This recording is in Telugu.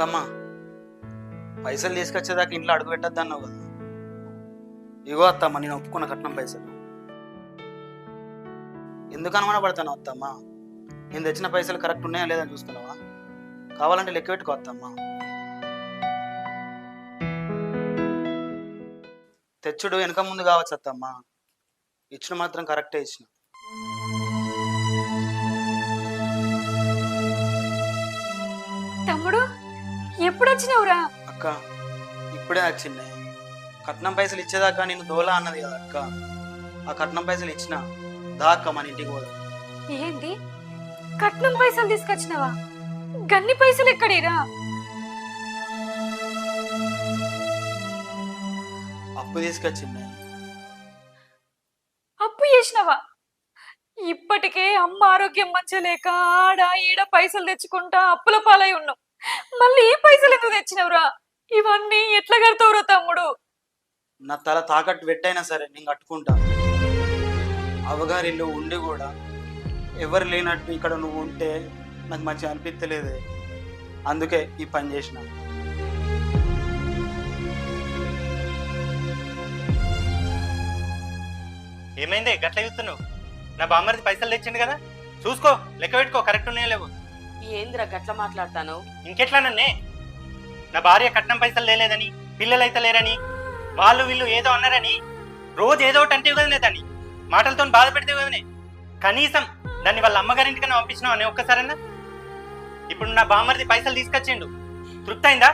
అత్తమ్మ పైసలు తీసుకొచ్చేదాకా ఇంట్లో అడుగు పెట్టద్దు అన్నావు కదా. ఇగో అత్తమ్మ నేను ఒప్పుకున్న కట్నం పైసలు. ఎందుకు అనుమానపడతాను అత్తమ్మ? నేను తెచ్చిన పైసలు కరెక్ట్ ఉన్నాయా లేదా చూస్తున్నావా? కావాలంటే లెక్క పెట్టుకో అత్తమ్మ. తెచ్చుడు వెనక ముందు కావచ్చు అత్తమ్మ, ఇచ్చిన మాత్రం కరెక్టే ఇచ్చిన. తమ్ముడు ఎప్పుడు వచ్చినావురా? అక్క ఇప్పుడే వచ్చింది. కట్నం పైసలు ఇచ్చేదాకా నేను దోలా అన్నది కదా అక్క. ఆ కట్నం పైసలు ఇచ్చిన దాక్క మన ఇంటికి పోదాం. ఏంది కట్నం పైసలు తీసుకొచ్చినావా? గన్ని పైసలు ఎక్కడేరా? అప్పు తీసుకొచ్చింది. అప్పు చేసినావా? ఇప్పటికే అమ్మ ఆరోగ్యం మంచిగా లేక ఆడ ఈడ పైసలు తెచ్చుకుంటా అప్పుల పాలై ఉన్నావు. మళ్ళీ ఈ పైసలు ఎందుకు తెచ్చినవురా? ఇవన్నీ ఎట్లా కడతావురా తమ్ముడు? నా తల తాకట్టు పెట్టైనా సరే నేను కట్టుకుంటా. అవగారిల్లు ఉండి కూడా ఎవరు లేనట్టు ఇక్కడ నువ్వు ఉంటే నాకు మంచిగా అనిపించలేదే, అందుకే ఈ పని చేసిన. ఏమైంది గట్ల చూస్తున్నావు? నా బామ్మరిది పైసలు తెచ్చిండు కదా, చూసుకో లెక్క పెట్టుకో కరెక్ట్ ఉన్నాయో లేవు. ఏంద్రా గట్ల మాట్లాడతాను? ఇంకెట్లా నన్నే? నా భార్య కట్నం పైసలు లేదని, పిల్లలు అయితే లేరని, వాళ్ళు వీళ్ళు ఏదో అన్నారని రోజు ఏదో ఒకటి అంటే కదనే, దాన్ని మాటలతో బాధ పెడితే కదనే. కనీసం దాన్ని వాళ్ళ అమ్మగారింటికన్నా పంపించినావు అని ఒక్కసారన్నా? ఇప్పుడు నా బామ్మరిది పైసలు తీసుకొచ్చిండు, తృప్తి అయిందా?